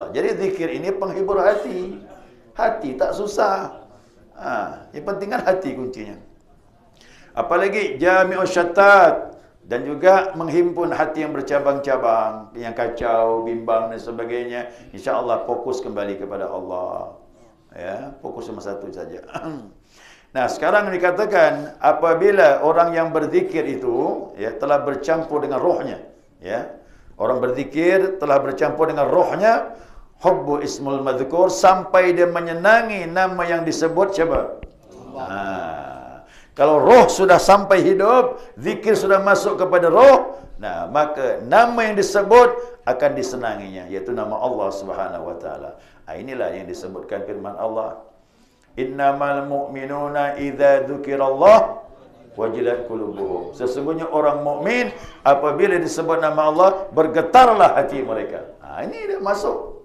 Allah. Jadi zikir ini penghibur hati. Hati tak susah. Yang penting kan hati kuncinya. Apalagi jami'us syattat, dan juga menghimpun hati yang bercabang-cabang, yang kacau, bimbang dan sebagainya. InsyaAllah fokus kembali kepada Allah. Ya, fokus cuma satu saja. Nah, sekarang dikatakan apabila orang yang berzikir itu ya telah bercampur dengan rohnya, ya. Orang berzikir telah bercampur dengan rohnya, hubbu ismul madzukur, sampai dia menyenangi nama yang disebut siapa? Allah. Kalau roh sudah sampai hidup, zikir sudah masuk kepada roh, nah maka nama yang disebut akan disenanginya, yaitu nama Allah Subhanahu wa taala. Inilah yang disebutkan firman Allah. Innamal mu'minuna idza dzukirallah wajilat qulubuhum. Sesungguhnya orang mukmin apabila disebut nama Allah bergetarlah hati mereka. Ini dia masuk.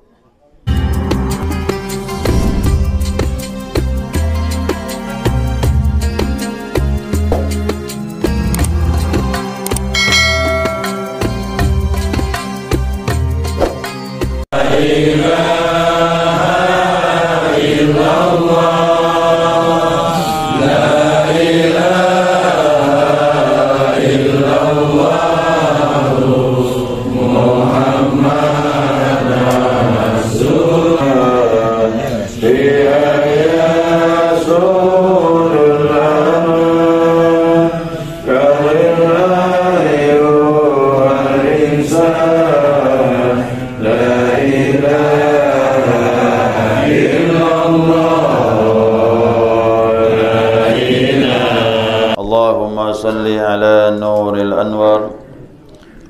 Salli ala nuril anwar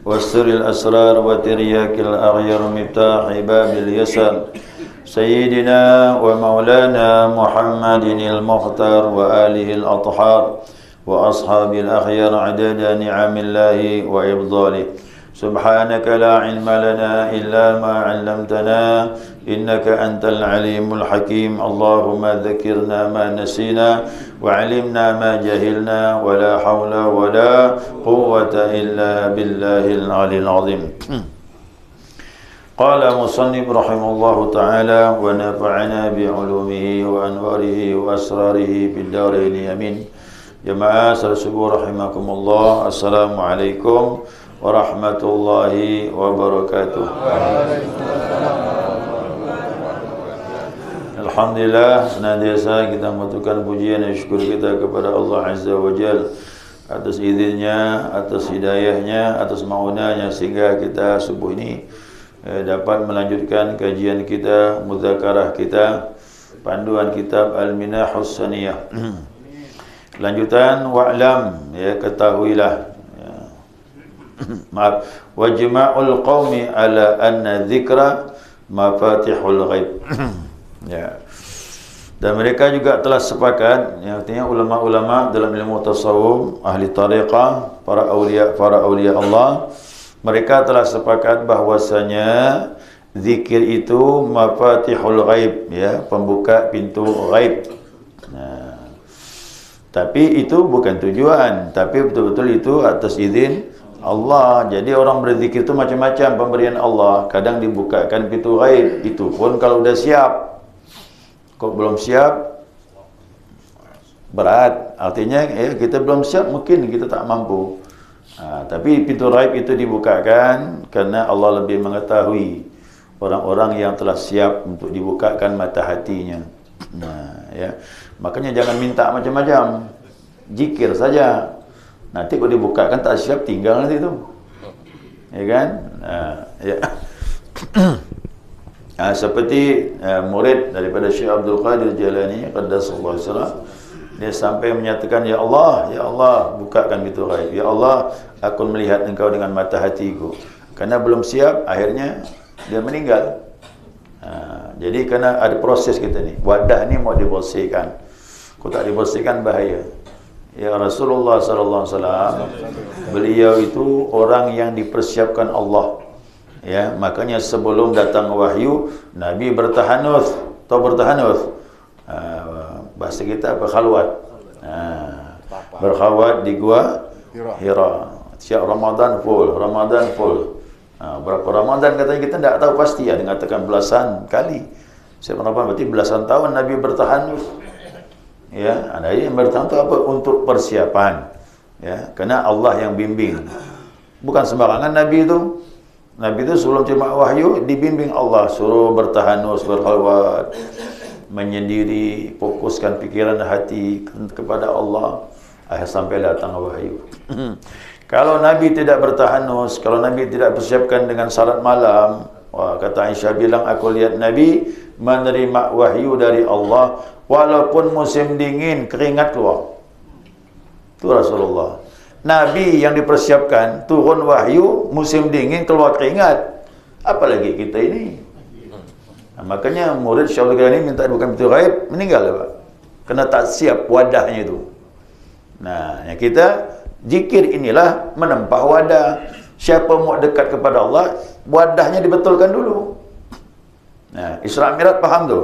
wasiril asrar wa tiryakil aghyar miftah babil yasar sayyidina wa maulana Muhammadinil mukhtar wa alihi al-athhar wa ashabil akhyar adada ni'amillahi wa ibdalih. Subhanaka la ilma lana illa ma 'allamtana innaka antal alimul hakim. Allahumma dzakirna ma nasina wa 'allimna ma jahilna wa la hawla wa la quwwata illa billahil 'aliyyil 'azim. Qala musannif rahimahullahu ta'ala wa nafa'ana bi 'ulumihi wa anwarihi wa asrarihi fid dharain amin. Jamaah subuh rahimakumullah. Assalamualaikum warahmatullahi wabarakatuh. Alhamdulillah, senantiasa kita mengucapkan pujian dan syukur kita kepada Allah Azza wa Jalla atas izinnya, atas hidayahnya, atas maunanya sehingga kita subuh ini dapat melanjutkan kajian kita, muzakarah kita, panduan kitab Al-Minahus Saniyah. Lanjutan wa'lam, ya, ketahuilah. Maaf, wajma'ul qaumi ala anna dzikra mafatihul ghaib. Ya. Dan mereka juga telah sepakat, yang artinya ulama-ulama dalam ilmu tasawuf, ahli tariqah, para aulia Allah, mereka telah sepakat bahwasanya zikir itu mafatihul ghaib, ya, pembuka pintu ghaib. Nah, tapi itu bukan tujuan, tapi betul-betul itu atas izin Allah. Jadi orang berzikir itu macam-macam pemberian Allah. Kadang dibukakan pintu ghaib. Itu pun kalau udah siap. Kalau belum siap, berat. Artinya kita belum siap, mungkin kita tak mampu. Tapi pintu ghaib itu dibukakan karena Allah lebih mengetahui orang-orang yang telah siap untuk dibukakan mata hatinya. Nah, ya. Makanya jangan minta macam-macam. Zikir saja. Nanti kalau dibukakan tak siap, tinggal nanti itu. Ya kan? Ya. Seperti murid daripada Syekh Abdul Qadir Jalani qaddasallahu sirrah, dia sampai menyatakan, ya Allah, bukakan pintu ghaib. Ya Allah, aku melihat engkau dengan mata hatiku. Karena belum siap, akhirnya dia meninggal. Jadi karena ada proses kita ni. Wadah ni mau dibersihkan. Kalau tak dibersihkan bahaya. Ya Rasulullah sallallahu alaihi wasallam, beliau itu orang yang dipersiapkan Allah. Ya, makanya sebelum datang wahyu, Nabi bertahanus. Tahu bertahanus? Bahasa kita apa? Khalwat. Berkhawat di gua Hira. Setiap Ramadan full. Berapa Ramadan katanya kita tidak tahu pasti. Ada mengatakan belasan kali. Saya pernah berarti belasan tahun Nabi bertahan. Ya, ada yang bertahan itu apa? Untuk persiapan. Ya, karena Allah yang bimbing. Bukan sembarangan Nabi itu. Nabi itu sebelum terima wahyu dibimbing Allah, suruh bertahanus, berkhalwat, menyendiri, fokuskan pikiran dan hati kepada Allah. Akhir sampai datang wahyu. Kalau Nabi tidak bertahanus, kalau Nabi tidak persiapkan dengan salat malam, kata Aisyah bilang, aku lihat Nabi menerima wahyu dari Allah walaupun musim dingin keringat keluar. Itu Rasulullah. Nabi yang dipersiapkan turun wahyu musim dingin keluar keringat, apalagi kita ini. Makanya murid Syaikhul Ghani minta bukan pintu ghaib, meninggal Pak. Kena tak siap wadahnya itu. Nah, yang kita zikir inilah menempah wadah. Siapa mau dekat kepada Allah, wadahnya dibetulkan dulu. Nah, Isra Mi'raj paham tu?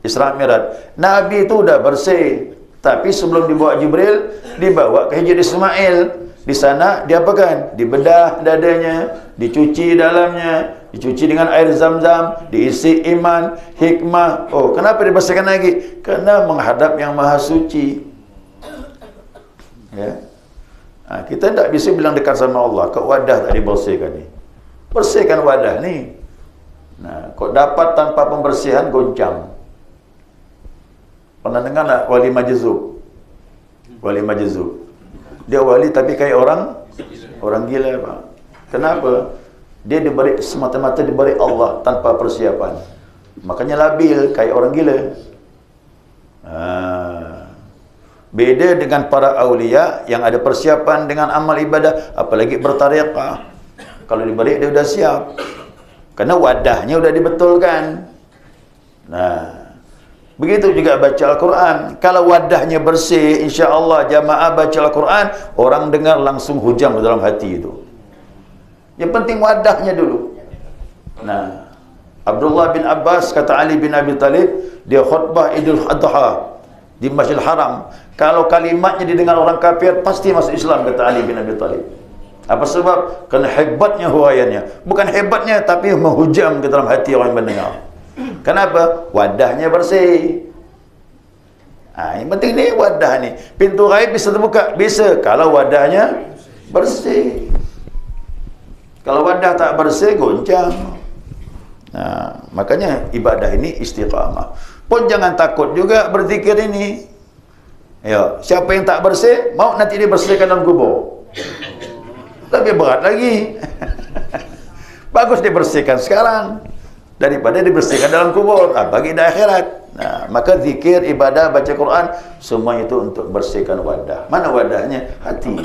Isra Mi'raj. Nabi itu udah bersih, tapi sebelum dibawa Jibril, dibawa ke Hijr Ismail. Di sana diapakan? Dibedah dadanya, dicuci dalamnya, dicuci dengan air zam-zam, diisi iman, hikmah. Oh, kenapa dibersihkan lagi? Karena menghadap yang maha suci. Ya. Kita tidak bisa bilang dekat sama Allah, kok wadah tak dibersihkan ni. Bersihkan wadah ni. Nah, kok dapat tanpa pembersihan goncang. Pernah dengar tak wali majzub? Wali majzub. Dia wali tapi kayak orang gila, Pak. Kenapa? Dia diberi semata-mata diberi Allah tanpa persiapan. Makanya labil kayak orang gila. Beda dengan para aulia yang ada persiapan dengan amal ibadah, apalagi bertariqah. Kalau diberi dia sudah siap. Karena wadahnya sudah dibetulkan. Nah, begitu juga baca Al-Quran. Kalau wadahnya bersih, insya-Allah jamaah baca Al-Quran, orang dengar langsung hujam dalam hati itu. Yang penting wadahnya dulu. Nah, Abdullah bin Abbas kata Ali bin Abi Talib, dia khutbah Idul Adha di Masjidil Haram. Kalau kalimatnya didengar orang kafir, pasti masuk Islam, kata Ali bin Abi Talib. Apa sebab? Kerana hebatnya huraiannya. Bukan hebatnya, tapi menghujam ke dalam hati orang yang mendengar. Kenapa? Wadahnya bersih. Yang penting ni wadah ni. Pintu ghaib bisa terbuka? Bisa, kalau wadahnya bersih. Kalau wadah tak bersih, goncang. Makanya ibadah ini istiqamah. Pun jangan takut juga berzikir ini. Ya, siapa yang tak bersih, mau nanti dia bersihkan dalam kubur. Lebih berat lagi. Bagus dibersihkan sekarang daripada dibersihkan dalam kubur, bagi di akhirat. Maka zikir, ibadah, baca Quran, semua itu untuk bersihkan wadah. Mana wadahnya? Hati.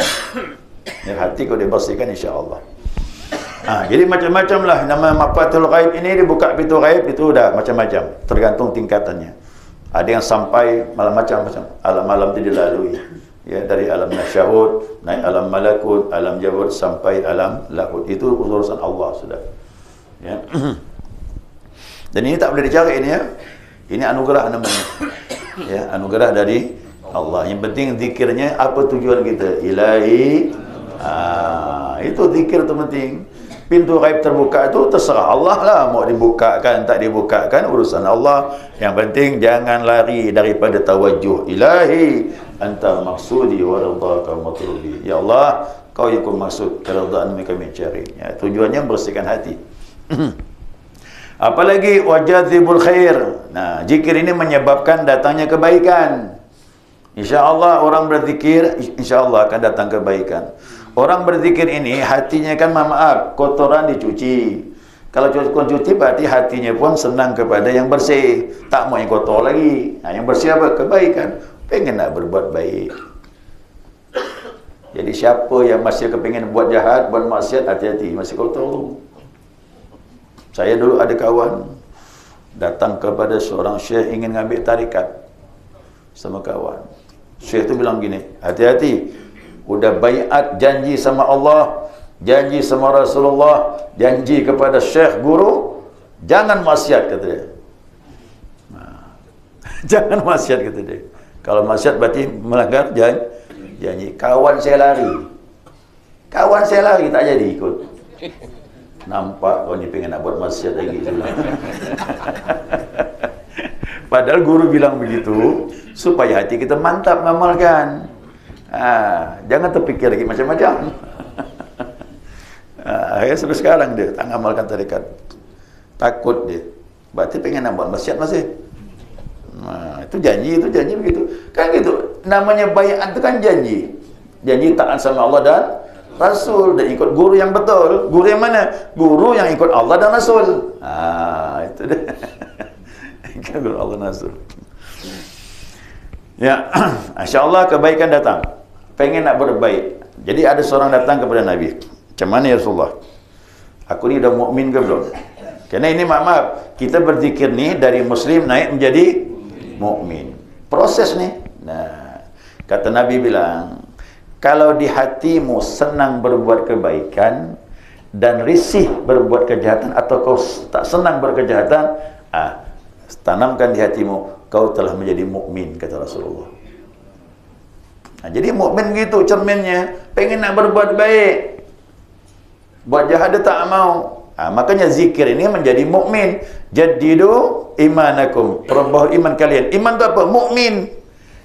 Ya, hati kalau dibersihkan, insya-Allah. Jadi macam-macam lah. Nama Mafatul Ghaib ini dibuka pintu ghaib itu dah macam-macam, tergantung tingkatannya. Ada yang sampai macam-macam alam-alam tidak dilalui. Ya, dari alam nasyahud, naik alam malakut, alam jabut sampai alam lahut. Itu urusan Allah sudah. Ya. Dan ini tak boleh dicari ini, ya. Ini anugerah namanya. Ya, anugerah dari Allah. Yang penting zikirnya, apa tujuan kita? Ilahi. Itu zikir tu penting. Pintu ghaib terbuka itu terserah Allah lah, mau dibukakan tak dibukakan urusan Allah. Yang penting jangan lari daripada tawajuh. Ilahi anta maksudi wa ridhaka matlubi. Ya Allah, kau yang ku maksud, keridhaan kami cari. Ya, tujuannya membersihkan hati. Apalagi wajadzibul khair. Nah, zikir ini menyebabkan datangnya kebaikan. Insya-Allah orang berzikir, insya-Allah akan datang kebaikan. Orang berzikir ini hatinya kan maaf, kotoran dicuci. Kalau cuci berarti hatinya pun senang kepada yang bersih. Tak mau yang kotor lagi. Yang bersih apa? Kebaikan. Pengen nak berbuat baik. Jadi siapa yang masih kepingin buat jahat, buat maksiat, hati-hati, masih kotor tu. Saya dulu ada kawan datang kepada seorang syekh ingin ngambil tarikat sama kawan. Syekh tu bilang gini, hati-hati, udah baiat janji sama Allah, janji sama Rasulullah, janji kepada syekh guru, jangan maksiat, kata dia. Jangan maksiat, kata dia. Kalau maksiat berarti melanggar janji. Kawan saya lari, tak jadi ikut. Nampak kau ni pengen nak buat maksiat lagi. Padahal guru bilang begitu supaya hati kita mantap mengamalkan. Jangan terfikir lagi macam-macam. Sampai sekarang dia tak mengamalkan tarekat. Takut dia. Berarti pengen nak buat maksiat masih. Itu janji begitu. Kan gitu. Namanya baiat itu kan janji. Janji taat sama Allah dan Rasul dan ikut guru yang betul. Guru yang mana? Guru yang ikut Allah dan Rasul. Itu dia. Ikut guru Allah dan Rasul. Ya, insya-Allah kebaikan datang. Pengen nak berbaik. Jadi ada seorang datang kepada Nabi. Macam mana ya Rasulullah? Aku ni dah mukmin ke belum? Karena ini maaf, kita berzikir ni dari muslim naik menjadi mukmin. Proses ni. Nah, kata Nabi bilang, kalau di hatimu senang berbuat kebaikan dan risih berbuat kejahatan, atau kau tak senang berkejahatan, tanamkan di hatimu, kau telah menjadi mukmin, kata Rasulullah. Jadi mukmin gitu cerminnya, pengen nak berbuat baik, buat jahat dia tak mau. Makanya zikir ini menjadi mukmin. Jadidu imanakum, perubah iman kalian. Iman tu apa? Mukmin.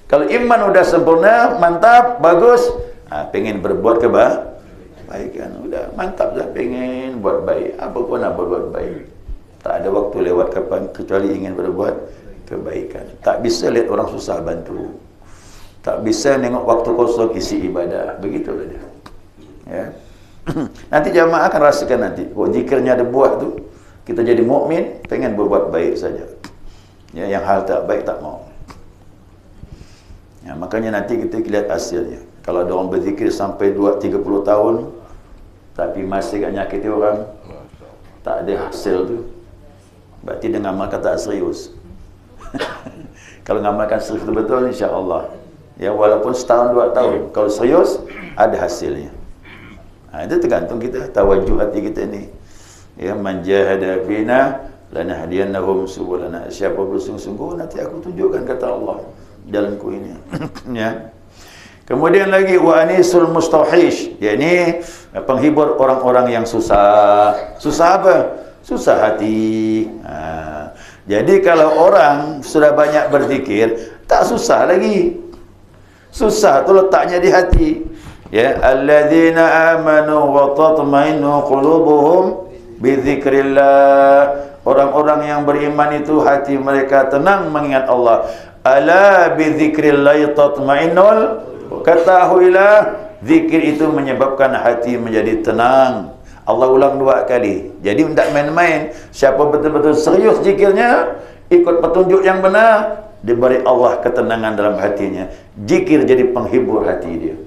Kalau iman udah sempurna, mantap, bagus, pengen berbuat kebaikan, udah mantap dah, pengen buat baik. Apa pun nak berbuat baik. Tak ada waktu lewat kapan kecuali ingin berbuat kebaikan. Tak bisa lihat orang susah bantu. Tak bisa nengok waktu kosong isi ibadah. Begitulah dia. Ya. Nanti jamaah akan rasakan nanti. Zikirnya ada buah tu, kita jadi mukmin, pengen berbuat baik saja. Ya, yang hal tak baik tak mau. Ya, makanya nanti kita lihat hasilnya. Kalau ada orang berzikir sampai 2-30 tahun tapi masih tak nyakiti orang, tak ada hasil tu, berarti dia ngamalkan tak serius. Kalau ngamalkan serius betul, insya-Allah, ya, walaupun setahun 2 tahun, kalau serius ada hasilnya. Itu tergantung kita, tawajuh hati kita ni. Ya, man jahada fina lanahdiyannahum subulana. Siapa bersungguh-sungguh, nanti aku tunjukkan, kata Allah, jalanku ini. Ya. Kemudian lagi wa anisul mustauhish, yakni penghibur orang-orang yang susah. Susah apa? Susah hati. Jadi kalau orang sudah banyak berzikir, tak susah lagi. Susah tu letaknya di hati. Ya, alladzina amanu wa tatma'innu qulubuhum bi dzikrillah. Orang-orang yang beriman itu hati mereka tenang mengingat Allah. Ala bi dzikrillah tatma'innul. Ketahuilah, zikir itu menyebabkan hati menjadi tenang. Allah ulang 2 kali. Jadi tidak main-main. Siapa betul-betul serius zikirnya, ikut petunjuk yang benar, diberi Allah ketenangan dalam hatinya. Zikir jadi penghibur hati dia.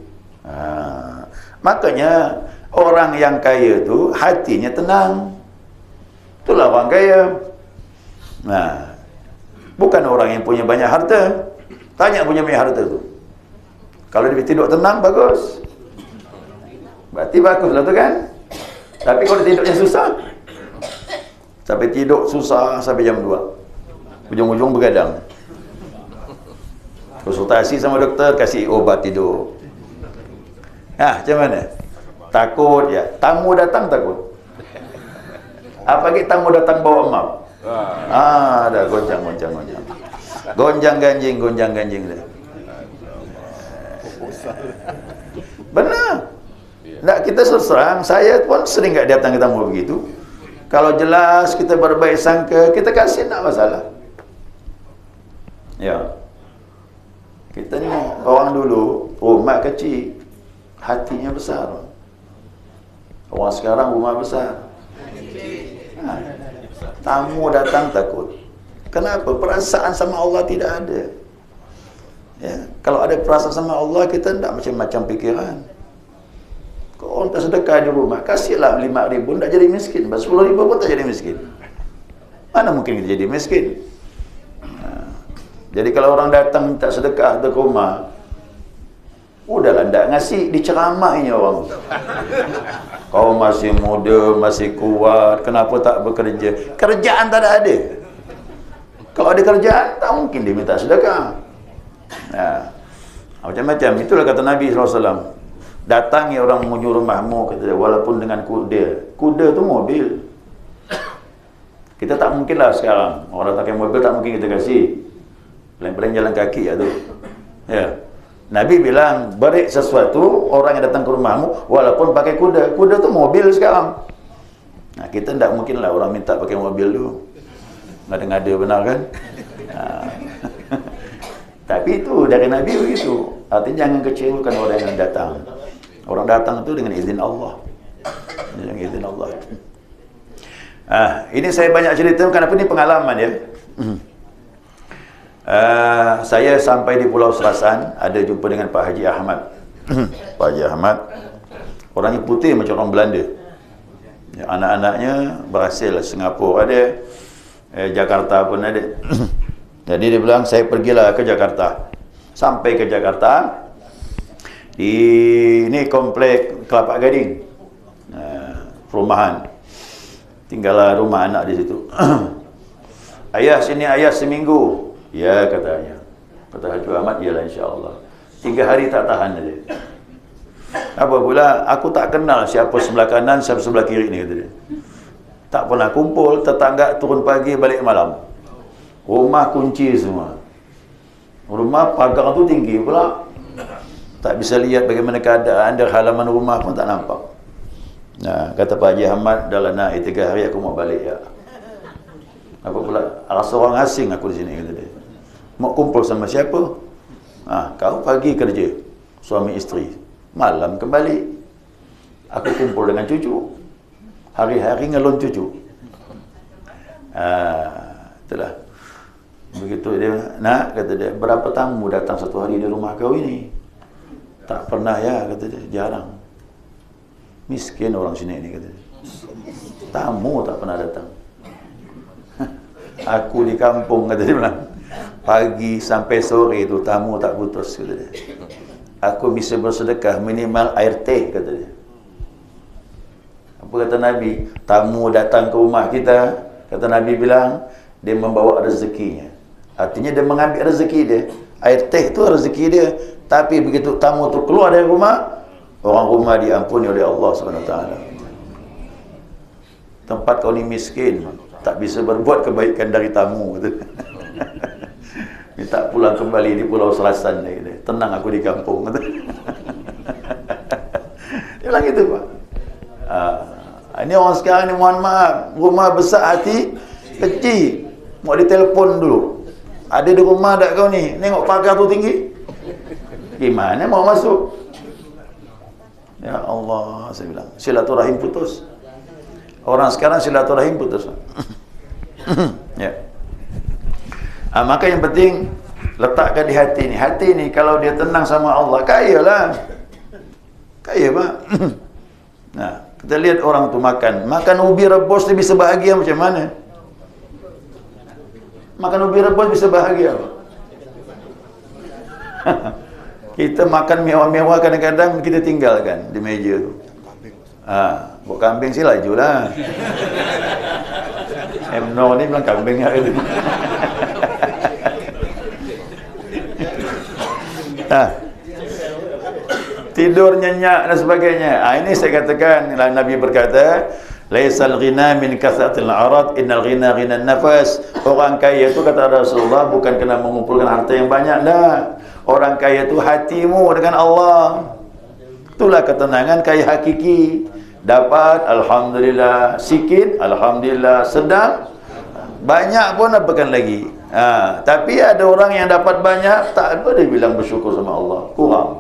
Makanya orang yang kaya itu hatinya tenang. Itulah orang kaya. Bukan orang yang punya banyak harta. Tanya punya banyak harta tu. Kalau dia tidur tenang, bagus. Berarti baguslah tu kan. Tapi kalau dia tidurnya susah, sampai tidur susah sampai jam 2, ujung-ujung begadang. Konsultasi sama doktor, kasih obat tidur. Macam mana? Takut ya. Tamu datang takut. Apalagi tamu datang bawa map. Dah gonjang. Gonjang ganjing dia. Benar. Tak, kita serang. Saya pun sering tak datang ke tamu begitu. Kalau jelas kita berbaik sangka, kita kasih, tak masalah. Ya. Kita ni orang dulu rumah kecil, hatinya besar. Orang sekarang rumah besar. Tamu datang takut. Kenapa? Perasaan sama Allah tidak ada. Ya, kalau ada perasaan sama Allah, kita tidak macam-macam pikiran. Kalau orang tak sedekah di rumah, kasihlah 5,000, tak jadi miskin. 10,000 pun tak jadi miskin. Mana mungkin kita jadi miskin? Jadi kalau orang datang minta sedekah ke rumah, udahlah, tak ngasih, diceramahinya orang. Kau masih muda, masih kuat, kenapa tak bekerja? Kerjaan tak ada. Kalau ada kerjaan, tak mungkin dia minta sedekah. Macam-macam. Itulah kata Nabi SAW. datangi orang menuju rumahmu, kata dia, walaupun dengan kuda. Kuda tu mobil. Kita tak mungkin lah sekarang. Orang datang pakai mobil tak mungkin kita kasih. Paling-paling jalan kaki lah tu. Ya. Nabi bilang, beri sesuatu orang yang datang ke rumahmu walaupun pakai kuda. Kuda tu mobil sekarang. Nah, kita tak mungkin lah orang minta pakai mobil tu. Ngada-ngada benar kan? Tapi itu dari Nabi begitu. Artinya jangan kecewakan orang yang datang. Orang datang itu dengan izin Allah. Dengan izin Allah. Ini saya banyak cerita kenapa ini pengalaman ya. Saya sampai di Pulau Serasan, ada jumpa dengan Pak Haji Ahmad. Pak Haji Ahmad, orangnya putih macam orang Belanda. Ya, anak-anaknya berhasil, Singapura ada, Jakarta pun ada. Jadi dia bilang, saya pergilah ke Jakarta. Sampai ke Jakarta, di ini komplek Kelapa Gading, perumahan. Tinggallah rumah anak di situ. Ayah sini, ayah seminggu. Ya, katanya. Kata Haji Ahmad, iyalah insyaAllah. 3 hari tak tahan aja. Apa pula, aku tak kenal siapa sebelah kanan, siapa sebelah kiri ni, kata dia. Tak pernah kumpul, tetangga turun pagi, balik malam. Rumah kunci semua. Rumah pagar tu tinggi pula. Tak bisa lihat bagaimana keadaan dari halaman rumah pun tak nampak. Nah, kata Pak Haji Ahmad, dah lah nak 3 hari aku mau balik ya. Apa pula, rasa orang asing aku di sini, kata dia. Mau kumpul sama siapa? Kau pagi kerja, suami isteri, malam kembali. Aku kumpul dengan cucu. Hari-hari ngelon cucu. Itulah. Begitu dia, nak, kata dia, berapa tamu datang satu hari di rumah kau ini? Tak pernah ya, kata dia, jarang. Miskin orang sini ini, kata dia. Tamu tak pernah datang. Aku di kampung, kata dia bilang, pagi sampai sore itu tamu tak putus, kata dia. Aku bisa bersedekah minimal air teh, kata dia. Apa kata Nabi? Tamu datang ke rumah kita, kata Nabi bilang, dia membawa rezekinya. Artinya dia mengambil rezeki dia. Air teh itu rezeki dia. Tapi begitu tamu tu keluar dari rumah, orang rumah diampuni oleh Allah SWT. Tempat kau ni miskin, tak bisa berbuat kebaikan dari tamu. Minta pulang kembali di Pulau Serasan. Tenang aku di kampung. Dia bilang gitu, Pak. Ini orang sekarang ni, mohon maaf, rumah besar hati, kecil. Mau ditelepon dulu. Ada di rumah tak kau ni? Tengok pagar tu tinggi. Gimana mau masuk? Ya Allah, saya bilang, silaturahim putus. Orang sekarang silaturahim putus. Ya. Maka yang penting letakkan di hati ni. Hati ni kalau dia tenang sama Allah, kaya lah. Kaya, Pak. Nah, kita lihat orang tu makan ubi rebus dia bisa bahagia macam mana? Makan ubi rebus bisa bahagia. Kita makan mewah-mewah kadang-kadang kita tinggalkan di meja tu. Buat kambing sih laju lah. Emno ni bilang kambing lah gitu. Tidur nyenyak dan sebagainya. Ini saya katakan, Nabi berkata, laisal ghina min kathratil arad, innal ghina ghinan nafas. Orang kaya itu, kata Rasulullah, bukan kena mengumpulkan harta yang banyak dah. Orang kaya itu hatimu dengan Allah. Itulah ketenangan kaya hakiki. Dapat, alhamdulillah, sikit, alhamdulillah, sedang, banyak pun apakan lagi. Tapi ada orang yang dapat banyak, tak apa dia bilang bersyukur sama Allah, kurang.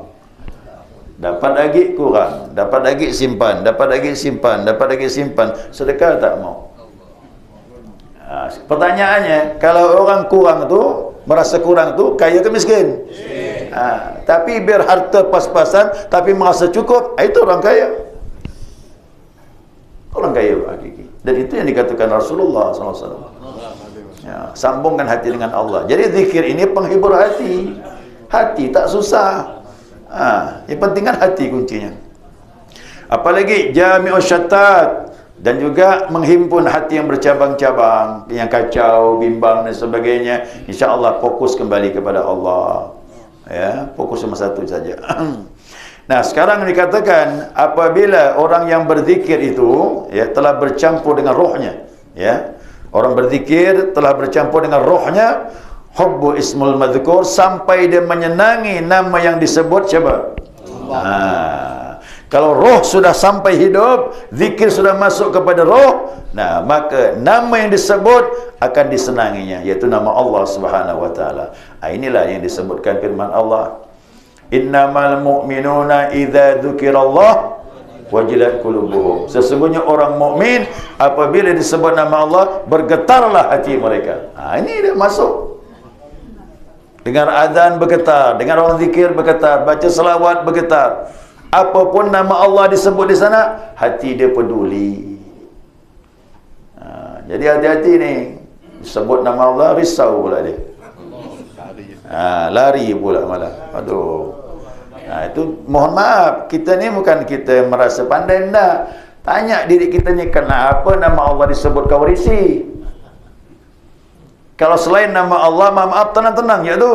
Dapat lagi kurang, dapat lagi simpan, dapat lagi simpan, dapat lagi simpan. Sedekah tak mau. Pertanyaannya, kalau orang kurang tu, merasa kurang tu, kaya ke miskin? Tapi biar harta pas-pasan, tapi merasa cukup, itu orang kaya. Orang kaya hakiki. Dan itu yang dikatakan Rasulullah SAW. Ya, sambungkan hati dengan Allah. Jadi zikir ini penghibur hati. Hati tak susah. Yang penting kan hati kuncinya. Apalagi jami'us syatat, dan juga menghimpun hati yang bercabang-cabang, yang kacau, bimbang dan sebagainya. InsyaAllah fokus kembali kepada Allah. Ya, fokus cuma satu saja. Nah, sekarang dikatakan apabila orang yang berzikir itu ya telah bercampur dengan rohnya, ya. Orang berzikir telah bercampur dengan rohnya, hubbu ismul madzukur, sampai dia menyenangi nama yang disebut siapa? Allah. Kalau roh sudah sampai hidup, zikir sudah masuk kepada roh, nah maka nama yang disebut akan disenanginya, yaitu nama Allah Subhanahu wa taala. Inilah yang disebutkan firman Allah, innamal mu'minuna idza dzukirallah wajilat qulubuhum. Sesungguhnya orang mukmin apabila disebut nama Allah bergetarlah hati mereka. Ini dia masuk. Dengar azan bergetar, dengar orang zikir bergetar, baca selawat bergetar. Apapun nama Allah disebut di sana, hati dia peduli. Jadi hati-hati ni. Disebut nama Allah, risau pula dia. Lari pula malah. Aduh. Itu mohon maaf, kita ni bukan kita merasa pandai, dah. Tanya diri kita ni, kenapa nama Allah disebut kau risih? Kalau selain nama Allah, maaf tenang-tenang je tu.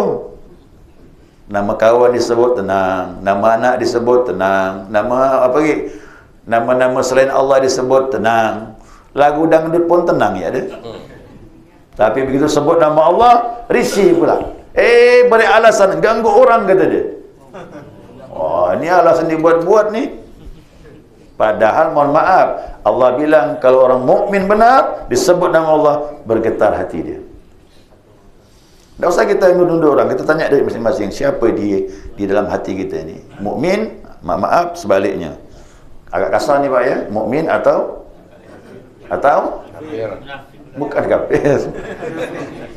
Nama kawan disebut tenang, nama anak disebut tenang, nama apa lagi? Nama-nama selain Allah disebut tenang. Lagu dangdut pun tenang ya ada. Tapi begitu sebut nama Allah, risih pula. Beri alasan, ganggu orang kata dia. Ini alasan dibuat-buat ni. Padahal mohon maaf, Allah bilang kalau orang mukmin benar disebut nama Allah, bergetar hati dia. Tak usah kita nuduh orang, kita tanya dari masing-masing siapa dia di dalam hati kita ni. Mukmin, maaf sebaliknya. Agak kasar ni Pak ya, mukmin atau kafir. Bukan kafir.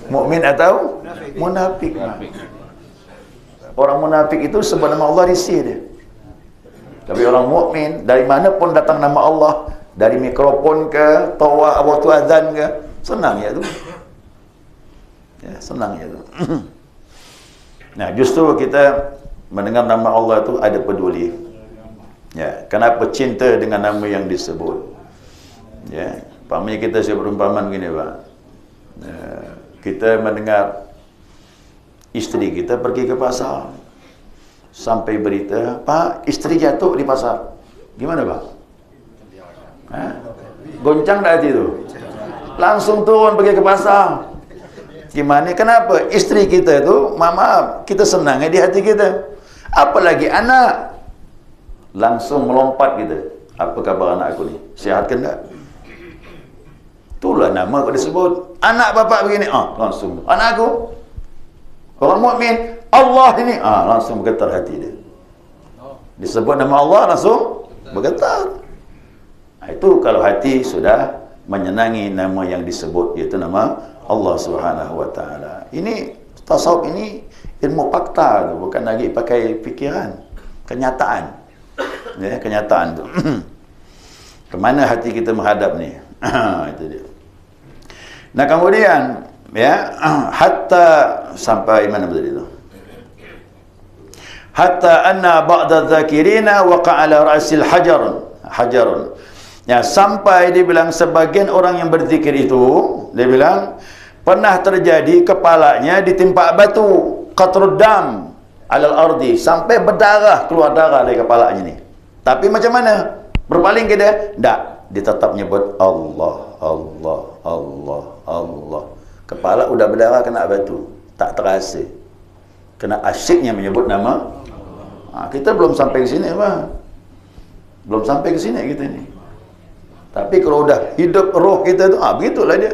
Mukmin atau munafik. Orang munafik itu sebab nama Allah risih dia. Tapi orang mukmin, dari mana pun datang nama Allah, dari mikrofon ke, tawah waktu azan ke, senang ya tu. Ya, senang ya tu. Nah, justru kita mendengar nama Allah tu ada peduli. Ya, kenapa cinta dengan nama yang disebut? Ya, pamannya kita sebut perumpamaan begini, Pak. Ya, kita mendengar isteri kita pergi ke pasar, sampai berita, Pak, isteri jatuh di pasar. Gimana, Pak? Goncang tak hati tu? Langsung turun pergi ke pasar. Gimana? Kenapa? Isteri kita tu, maaf, kita senang di hati kita. Apalagi anak. Langsung melompat kita. Apa khabar anak aku ni? Sihat ke tak? Itulah nama aku disebut. Anak bapak begini, langsung. Anak aku, orang mukmin, Allah ini, langsung bergetar hati dia. Disebut nama Allah, langsung bergetar. Itu kalau hati sudah menyenangi nama yang disebut, iaitu nama Allah Subhanahu wa taala. Ini tasawuf ini ilmu fakta tu, bukan lagi pakai fikiran, kenyataan. Ya, kenyataan tu. Kemana hati kita menghadap ni? Itu dia. Nah, kemudian ya, hatta sampai mana tadi tu? Hatta anna ba'da dzakirina waqa'a ala ra'sil hajarun. Ya, sampai dia bilang sebagian orang yang berzikir itu, dia bilang pernah terjadi kepalanya ditimpa batu, qatrud dam alal ardi, sampai berdarah, keluar darah dari kepalanya ni. Tapi macam mana? Berpaling ke dia? Tak, dia tetap nyebut Allah, Allah, Allah, Allah. Kepala udah berdarah kena batu, tak terasa. Kena asyiknya menyebut nama. Kita belum sampai ke sini, Pak. Belum sampai ke sini kita ni. Tapi kalau udah hidup roh kita tu, begitulah dia.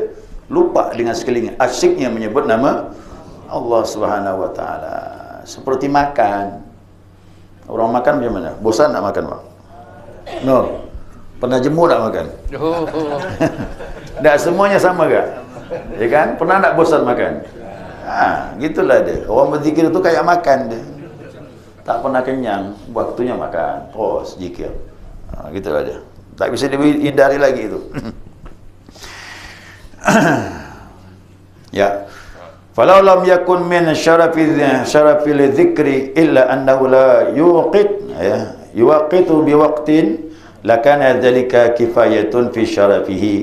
Lupa dengan sekeliling, asyiknya menyebut nama Allah Subhanahu wa taala. Seperti makan. Orang makan macam mana? Bosan nak makan, Pak? No. Pernah jemur tak makan? Tak semuanya sama ke? Ya kan? Pernah tak bosan makan? Gitulah dia. Orang berzikir itu kayak makan dia. Tak pernah kenyang, waktunya makan. Terus zikir. Gitulah dia. Tak bisa dihindari lagi itu. Ya. Falau lam yakun min syarafil dzikri illa annahu la yuqitu biwaqtin lakana dzalika kifayatun fi syarafihi.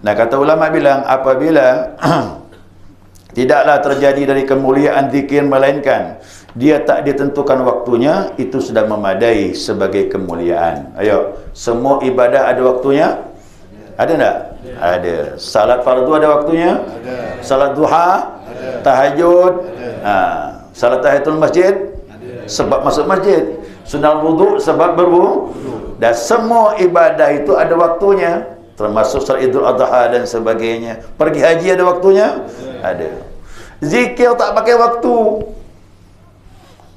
Nah, kata ulama bilang apabila tidaklah terjadi dari kemuliaan zikir melainkan dia tak ditentukan waktunya, itu sudah memadai sebagai kemuliaan. Ayo, semua ibadah ada waktunya? Ada tak? Ada. Salat fardu ada waktunya? Ada. Salat duha? Ada. Tahajud? Ada. Salat tahiyatul masjid? Ada. Sebab masuk masjid. Sunat wudu sebab berwudu. Dan semua ibadah itu ada waktunya, termasuk salat Idul Adha dan sebagainya. Pergi haji ada waktunya? Ada. Zikir tak pakai waktu.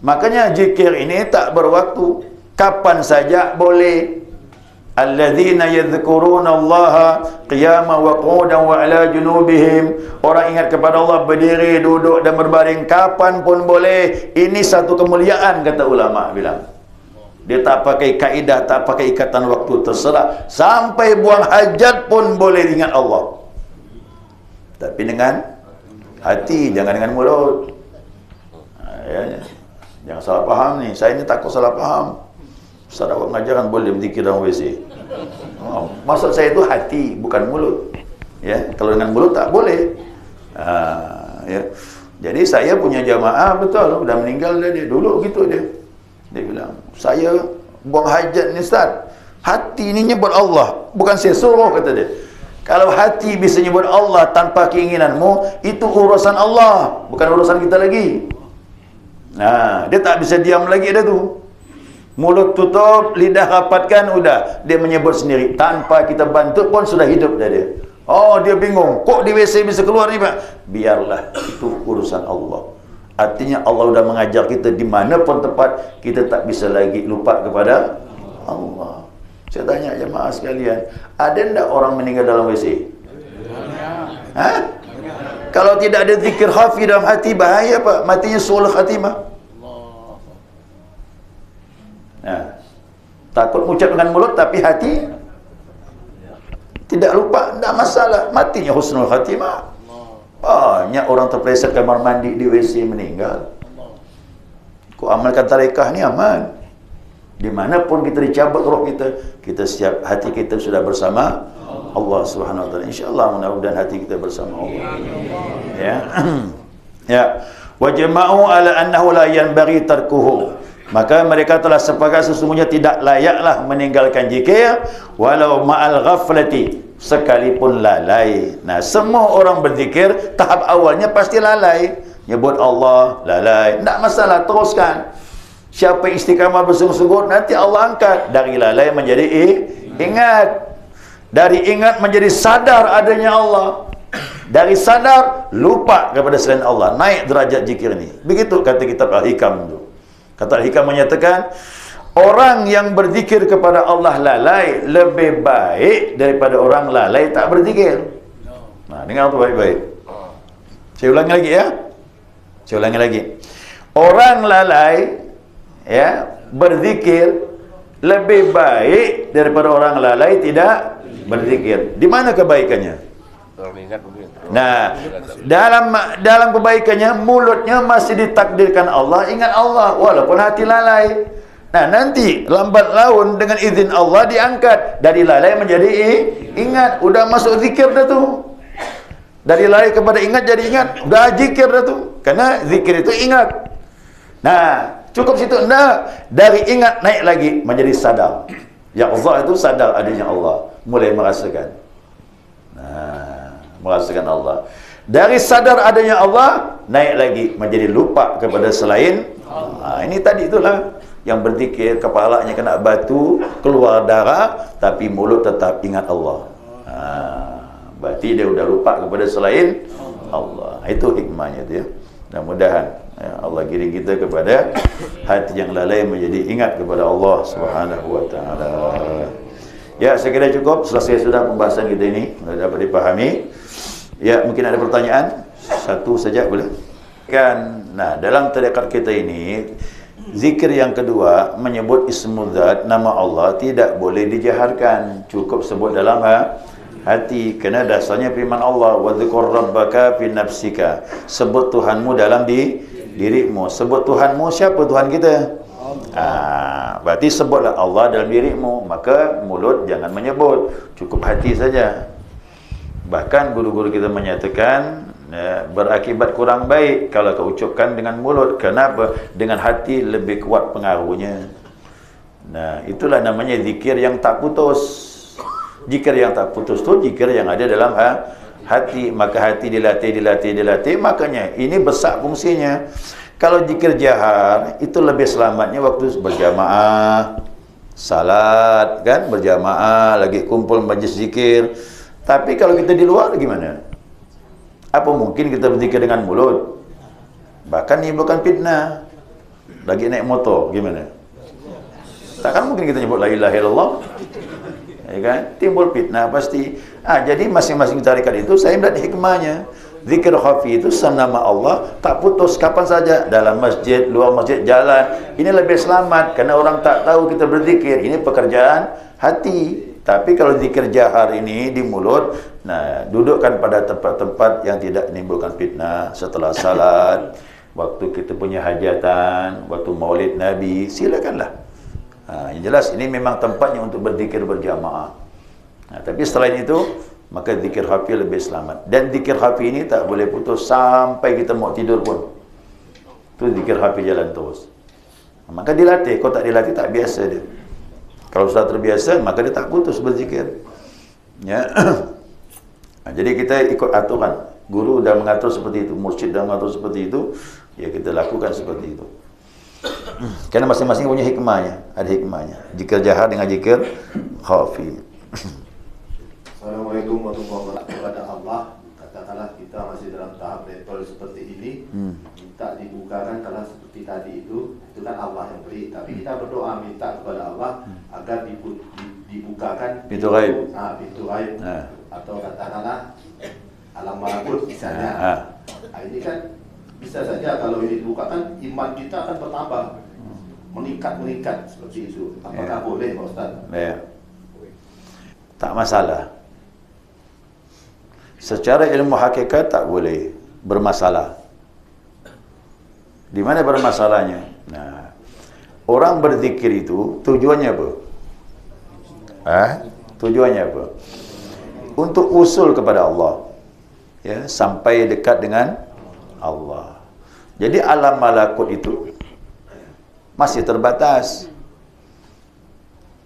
Makanya zikir ini tak berwaktu. Kapan saja boleh. Alladzina yadhkuruna Allaha qiyaman wa qu'udan wa 'ala junubihim. Orang ingat kepada Allah berdiri, duduk dan berbaring kapan pun boleh. Ini satu kemuliaan, kata ulama bilang. Dia tak pakai kaidah, tak pakai ikatan waktu, terserah. Sampai buang hajat pun boleh ingat Allah. Tapi dengan hati, jangan dengan mulut. Ya. Jangan salah faham ni. Saya ni takut salah faham. Ustaz awak mengajarkan boleh berzikir dalam WC. Maksud saya itu hati, bukan mulut. Ya, kalau dengan mulut tak boleh. Ya. Jadi saya punya jamaah betul, dah meninggal dia dulu gitu dia. Dia bilang, saya buang hajat ni Ustaz. Hati ni nyebut Allah, bukan saya suruh, kata dia. Kalau hati bisa nyebut Allah tanpa keinginanmu, itu urusan Allah, bukan urusan kita lagi. Nah, dia tak bisa diam lagi dah tu. Mulut tutup, lidah rapatkan, udah. Dia menyebut sendiri. Tanpa kita bantu pun sudah hidup dah dia. Oh, dia bingung. Kok di WC bisa keluar ni, Pak? Biarlah, itu urusan Allah. Artinya Allah sudah mengajar kita di mana pun tempat, kita tak bisa lagi lupa kepada Allah. Saya tanya jemaah sekalian, ada tak orang meninggal dalam WC? Ha? Kalau tidak ada zikir khafi dalam hati, bahaya Pak. Matinya su'ul khatimah. Nah, takut mengucap dengan mulut tapi hati tidak lupa, tidak masalah. Matinya husnul khatimah. Banyak orang terpeleset kamar mandi di WC meninggal. Kau amalkan tarekah ni aman. Dimanapun kita dicabut roh kita siap, hati kita sudah bersama Allah Subhanahu Wa Taala. InsyaAllah mudah-mudahan hati kita bersama Allah. Ya, ya. Wa jama'u ala annahu la yanbaghi tarkuhu. Maka mereka telah sepakat sesungguhnya tidak layaklah meninggalkan zikir walau ma'al ghaflati, sekalipun lalai. Nah, semua orang berzikir tahap awalnya pasti lalai. Nyebut Allah, lalai. Tak masalah, teruskan. Siapa istiqamah bersungguh-sungguh, nanti Allah angkat. Dari lalai menjadi ingat. Dari ingat menjadi sadar adanya Allah. Dari sadar, lupa kepada selain Allah. Naik derajat zikir ni. Begitu kata kitab Al-Hikam tu. Kata Al-Hikam menyatakan, orang yang berzikir kepada Allah lalai lebih baik daripada orang lalai tak berzikir. Nah, dengar tu baik-baik. Saya ulangi lagi ya. Saya ulangi lagi. Orang lalai ya berzikir lebih baik daripada orang lalai tidak berzikir. Di mana kebaikannya? Nah, dalam kebaikannya mulutnya masih ditakdirkan Allah, ingat Allah walaupun hati lalai. Nah, nanti lambat laun dengan izin Allah diangkat dari lalai menjadi ingat. Udah masuk zikir dah tu. Dari lalai kepada ingat jadi ingat. Udah zikir dah tu. Karena zikir itu ingat. Nah, cukup situ enggak. Dari ingat naik lagi menjadi sadar. Ya Allah itu sadar adanya Allah. Mulai merasakan. Nah, merasakan Allah. Dari sadar adanya Allah, naik lagi menjadi lupa kepada selain Allah. Ini tadi itulah yang berzikir, kepalanya kena batu, keluar darah, tapi mulut tetap ingat Allah. Berarti dia sudah lupa kepada selain Allah. Itu hikmahnya tu ya. Mudah-mudahan ya, Allah giring kita kepada hati yang lalai menjadi ingat kepada Allah Subhanahu Wa Taala. Ya, saya kira cukup. Selesai sudah pembahasan kita ini, dapat dipahami. Ya, mungkin ada pertanyaan? Satu saja boleh? Kan, nah dalam tarekat kita ini, zikir yang kedua menyebut ismul zat, nama Allah tidak boleh dijaharkan, cukup sebut dalam hati. Kerana dasarnya firman Allah, wa dzkur rabbaka fi nafsika, sebut Tuhanmu dalam dirimu. Sebut Tuhanmu, siapa Tuhan kita? Berarti sebutlah Allah dalam dirimu. Maka mulut jangan menyebut, cukup hati saja. Bahkan guru-guru kita menyatakan berakibat kurang baik kalau kau ucapkan dengan mulut. Kenapa? Dengan hati lebih kuat pengaruhnya. Nah, itulah namanya zikir yang tak putus. Zikir yang tak putus tu zikir yang ada dalam hati. Maka hati dilatih. Makanya ini besar fungsinya. Kalau zikir jahar itu lebih selamatnya waktu berjamaah, salat kan, berjamaah, lagi kumpul majlis zikir. Tapi kalau kita di luar gimana? Apa mungkin kita berzikir dengan mulut? Bahkan menimbulkan fitnah. Lagi naik motor, gimana? Takkan mungkin kita nyebut la ilaha illallah. Ya kan? Timbul fitnah pasti. Jadi masing-masing tarikat itu saya melihat hikmahnya. Zikir khafi itu nama Allah tak putus kapan saja, dalam masjid, luar masjid, jalan. Ini lebih selamat karena orang tak tahu kita berzikir. Ini pekerjaan hati. Tapi kalau zikir jahar ini di mulut, nah, dudukkan pada tempat-tempat yang tidak menimbulkan fitnah. Setelah salat, waktu kita punya hajatan, waktu maulid Nabi, silakanlah. Yang jelas ini memang tempatnya untuk berzikir berjamaah. Tapi selain itu, maka zikir khafi lebih selamat. Dan zikir khafi ini tak boleh putus sampai kita mau tidur pun. Itu zikir khafi jalan terus. Maka dilatih. Kalau tak dilatih, tak biasa dia. Kalau sudah terbiasa, maka dia tak putus berzikir. Ya. Jadi kita ikut aturan. Guru dah mengatur seperti itu, mursyid dah mengatur seperti itu, ya kita lakukan seperti itu. Karena masing-masing punya hikmahnya, ada hikmahnya. Zikir jahar dengan zikir khafi. Assalamualaikum warahmatullahi wabarakatuh. Kepada Allah, katakanlah kita masih dalam tahap level seperti ini, minta dibukakan kalau seperti tadi itu kan Allah yang beri. Tapi kita berdoa minta kepada Allah agar dibukakan pintu ghaib. Pintu ghaib. Atau katakanlah alam malakut misalnya. Ini kan bisa saja kalau ini dibukakan, iman kita akan bertambah, meningkat seperti itu. Apakah boleh, Pak Ustaz? Ya. Tak masalah. Secara ilmu hakikat tak boleh bermasalah. Di mana bermasalahnya? Nah, orang berzikir itu tujuannya apa? Tujuannya apa? Untuk usul kepada Allah. Ya, sampai dekat dengan Allah. Jadi alam malakut itu masih terbatas.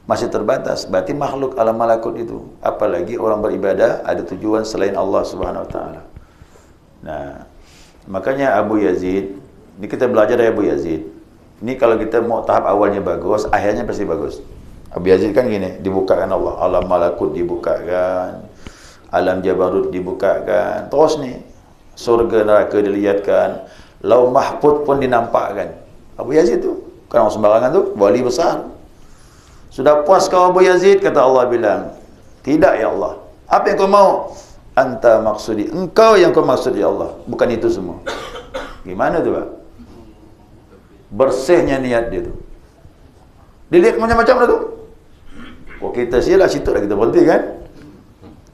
Masih terbatas. Berarti makhluk alam malakut itu. Apalagi orang beribadah ada tujuan selain Allah Subhanahu Wa Taala. Nah, makanya Abu Yazid, ini kita belajar dari Abu Yazid. Ini kalau kita mau tahap awalnya bagus, akhirnya pasti bagus. Abu Yazid kan gini, dibukakan Allah, alam malakut dibukakan, alam jabarut dibukakan, terus nih surga neraka dilihatkan, lauh mahfuz pun dinampakkan. Abu Yazid tu kan orang sembarangan tu, wali besar. Sudah puas kau Abu Yazid, kata Allah bilang, tidak ya Allah. Apa yang kau mau? Anta maksudi, engkau yang kau maksud ya Allah, bukan itu semua. Gimana tu Pak? Bersihnya niat dia tu. Dilihat macam-macam dah tu. Kok kita silah situ lah kita berhenti kan?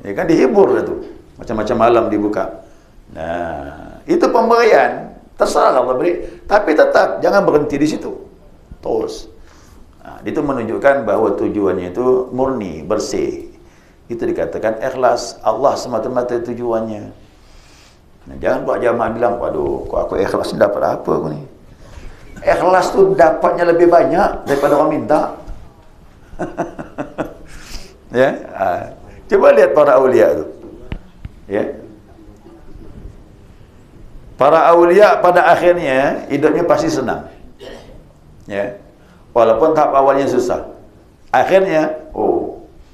Ya kan dihibur dah tu. Macam-macam alam dibuka. Nah, itu pemberian. Terserah Allah beri. Tapi tetap jangan berhenti di situ. Terus. Nah, itu menunjukkan bahawa tujuannya itu murni, bersih. Itu dikatakan ikhlas. Allah semata-mata tujuannya. Nah, jangan buat jamaah bilang, waduh, kok aku ikhlas ni dapat apa aku ni? Ikhlas tu dapatnya lebih banyak daripada orang minta. Ya, coba lihat para awliya tu. Ya. Para awliya pada akhirnya hidupnya pasti senang. Ya. Walaupun tahap awalnya susah. Akhirnya,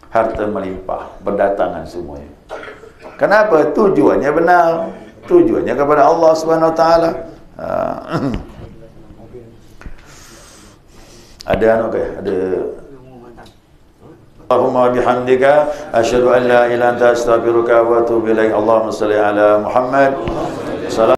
harta melimpah, berdatangan semuanya. Kenapa? Tujuannya benar. Tujuannya kepada Allah Subhanahu Wa Taala. Ada ada Allahumma bihamdika asyhadu an la ilaha illa anta astaghfiruka wa atubu ilaik. Allahumma shalli ala Muhammad